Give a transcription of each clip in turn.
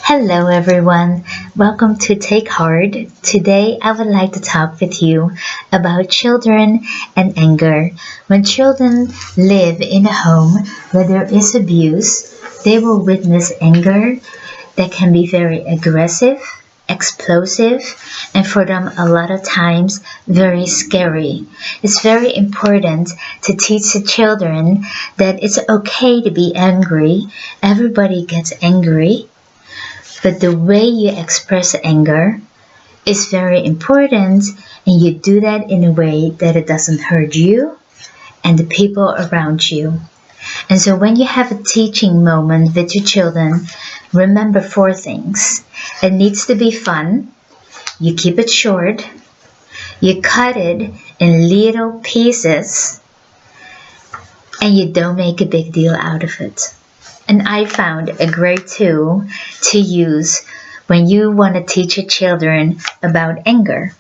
Hello everyone, welcome to Take Heart. Today I would like to talk with you about children and anger. When children live in a home where there is abuse, they will witness anger that can be very aggressive, explosive, and for them a lot of times very scary. It's very important to teach the children that it's okay to be angry. Everybody gets angry. But the way you express anger is very important, and you do that in a way that it doesn't hurt you and the people around you. And so when you have a teaching moment with your children, remember 4 things. It needs to be fun. You keep it short. You cut it in little pieces. And you don't make a big deal out of it. And I found a great tool to use when you want to teach your children about anger.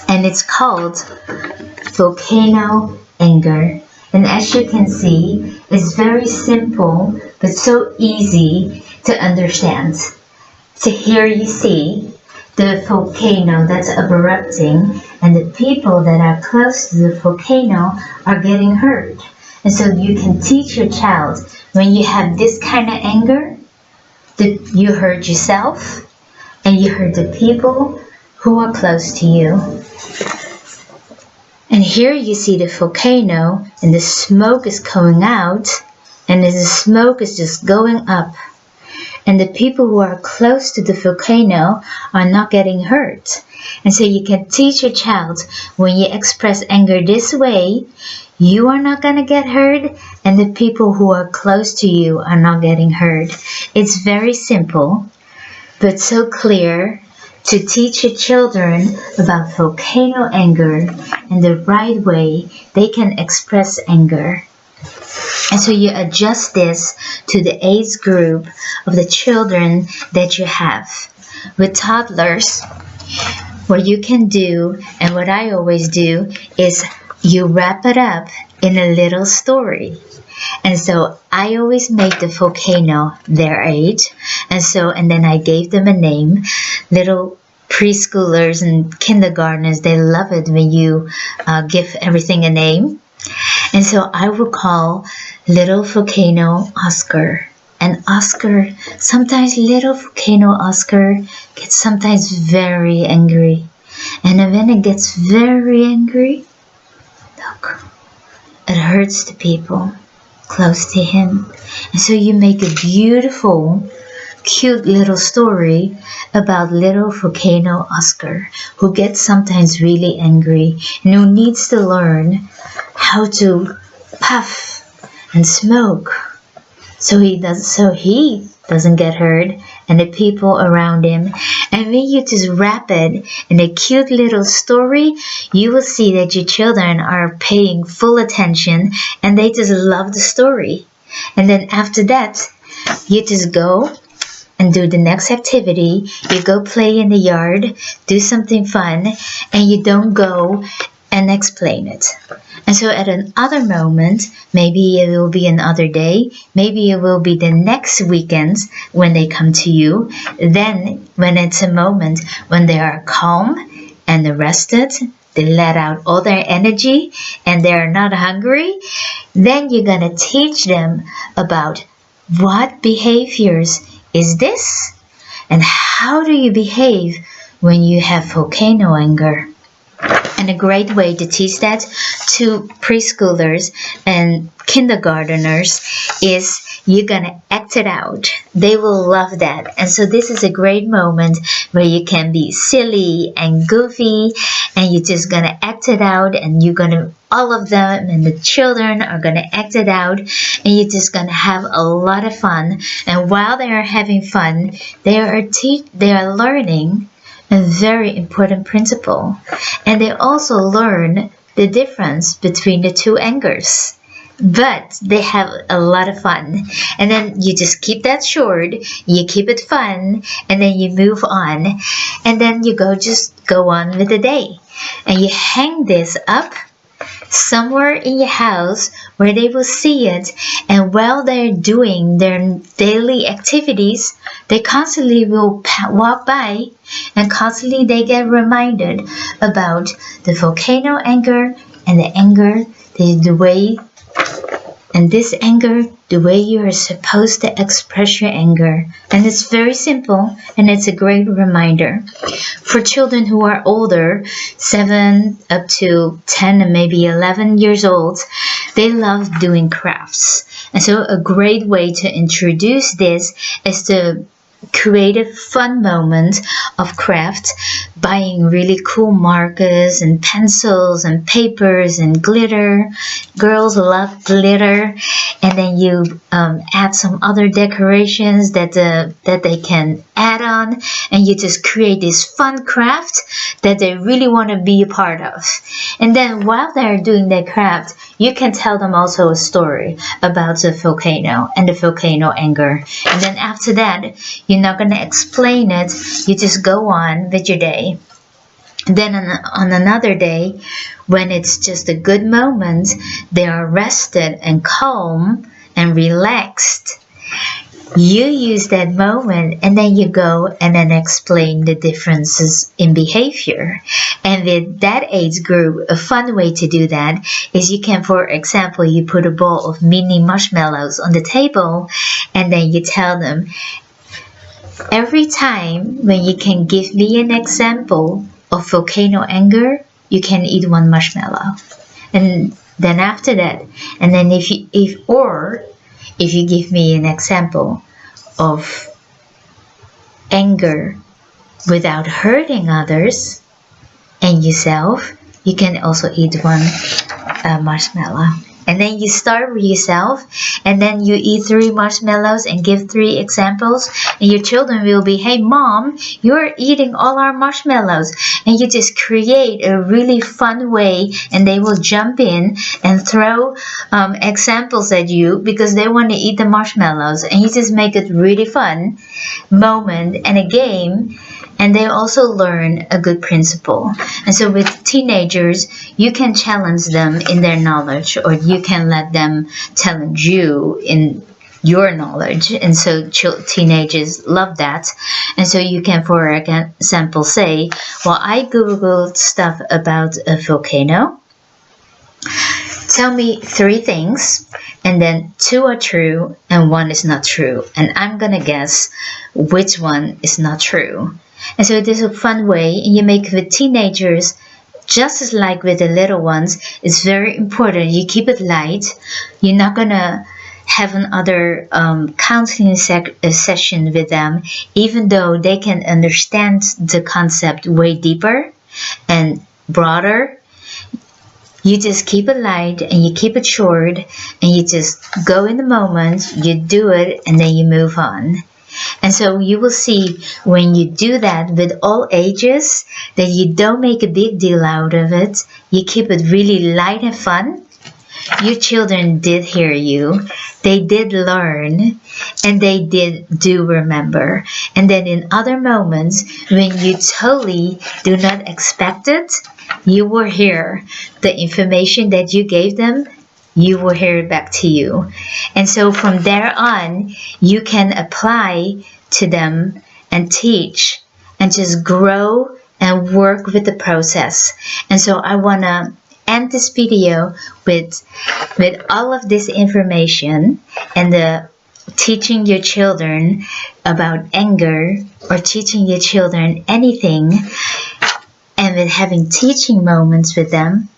And it's called volcano anger. And as you can see, it's very simple but so easy to understand. So here you see the volcano that's erupting, and the people that are close to the volcano are getting hurt. And so you can teach your child, when you have this kind of anger, that you hurt yourself and you hurt the people who are close to you. And here you see the volcano, and the smoke is coming out, and the smoke is just going up. And the people who are close to the volcano are not getting hurt. And so you can teach your child, when you express anger this way, you are not going to get hurt, and the people who are close to you are not getting hurt. It's very simple, but so clear to teach your children about volcano anger and the right way they can express anger. And so you adjust this to the age group of the children that you have. With toddlers, what you can do, and what I always do, is you wrap it up in a little story. And so I always make the volcano their age. And then I gave them a name. Little preschoolers and kindergartners, they love it when you give everything a name. And so I will call little volcano Oscar. And Oscar, sometimes little volcano Oscar gets sometimes very angry. And when it gets very angry, look, it hurts the people close to him. And so you make a beautiful, cute little story about little volcano Oscar, who gets sometimes really angry and who needs to learn how to puff and smoke so he doesn't get hurt and the people around him. And when you just wrap it in a cute little story, you will see that your children are paying full attention and they just love the story. And then after that, you just go and do the next activity. You go play in the yard, do something fun, and you don't go and explain it. And so at another moment, maybe it will be another day, maybe it will be the next weekend when they come to you. Then when it's a moment when they are calm and rested, they let out all their energy and they are not hungry, then you're going to teach them about what behaviors is this and how do you behave when you have volcano anger. And a great way to teach that to preschoolers and kindergarteners is you're going to act it out. They will love that. And so this is a great moment where you can be silly and goofy and you're just going to act it out, and you're going to, all of them and the children are going to act it out, and you're just going to have a lot of fun. And while they are having fun, they are learning a very important principle. And they also learn the difference between the two angers. But they have a lot of fun. And then you just keep that short, you keep it fun, and then you move on. And then you just go on with the day. And you hang this up somewhere in your house where they will see it, and while they're doing their daily activities, they constantly will walk by, and constantly they get reminded about the volcano anger, and the anger, the way, and this anger, the way you are supposed to express your anger. And it's very simple, and it's a great reminder. For children who are older, 7 up to 10 and maybe 11 years old, they love doing crafts. And so a great way to introduce this is to create a fun moment of craft, buying really cool markers and pencils and papers and glitter. Girls love glitter. And then you add some other decorations that they can add on, and you just create this fun craft that they really want to be a part of. And then while they're doing their craft, you can tell them also a story about the volcano and the volcano anger. And then after that, you're not going to explain it, you just go on with your day. Then on another day, when it's just a good moment, they are rested and calm and relaxed. You use that moment, and then you go and then explain the differences in behavior. And with that age group, a fun way to do that is you can, for example, you put a bowl of mini marshmallows on the table, and then you tell them, every time when you can give me an example of volcano anger, you can eat one marshmallow. And then after that, and then if you give me an example of anger without hurting others and yourself, you can also eat one marshmallow. And then you start with yourself, and then you eat 3 marshmallows and give 3 examples, and your children will be, hey mom, you're eating all our marshmallows. And you just create a really fun way, and they will jump in and throw examples at you because they want to eat the marshmallows. And you just make it really fun moment and a game. And they also learn a good principle. And so with teenagers, you can challenge them in their knowledge, or you can let them challenge you in your knowledge. And so teenagers love that. And so you can, for example, say, well, I Googled stuff about a volcano. Tell me 3 things, and then 2 are true and 1 is not true. And I'm gonna guess which one is not true. And so this is a fun way, and you make it with teenagers just as like with the little ones. It's very important you keep it light. You're not gonna have another counseling session with them, even though they can understand the concept way deeper and broader. You just keep it light, and you keep it short, and you just go in the moment, you do it, and then you move on. And so you will see when you do that with all ages, that you don't make a big deal out of it. You keep it really light and fun. Your children did hear you. They did learn, and they do remember. And then in other moments, when you totally do not expect it, you will hear the information that you gave them, you will hear it back to you. And so from there on, you can apply to them and teach and just grow and work with the process. And so I want to end this video with all of this information, and the teaching your children about anger, or teaching your children anything, and with having teaching moments with them.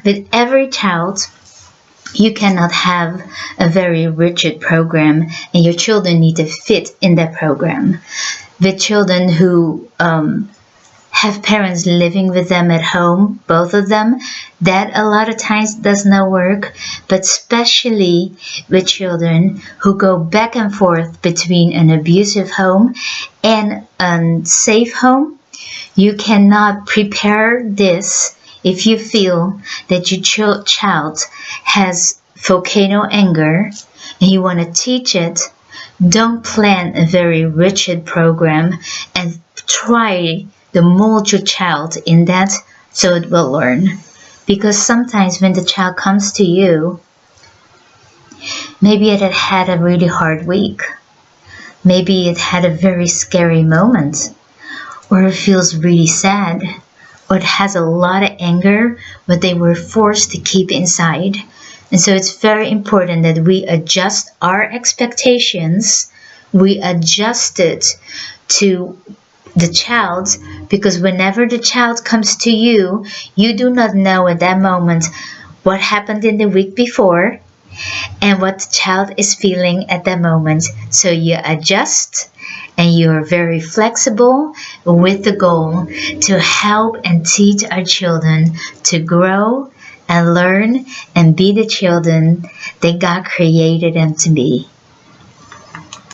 With every child, you cannot have a very rigid program, and your children need to fit in that program. With children who have parents living with them at home, both of them, that a lot of times does not work. But especially with children who go back and forth between an abusive home and a safe home, you cannot prepare this. If you feel that your child has volcano anger and you want to teach it, don't plan a very rigid program and try to mold your child in that so it will learn. Because sometimes when the child comes to you, maybe it had a really hard week. Maybe it had a very scary moment, or it feels really sad, or it has a lot of anger, but they were forced to keep inside. And so it's very important that we adjust our expectations, we adjust it to the child, because whenever the child comes to you, you do not know at that moment what happened in the week before and what the child is feeling at that moment. So you adjust and you're very flexible with the goal to help and teach our children to grow and learn and be the children that God created them to be.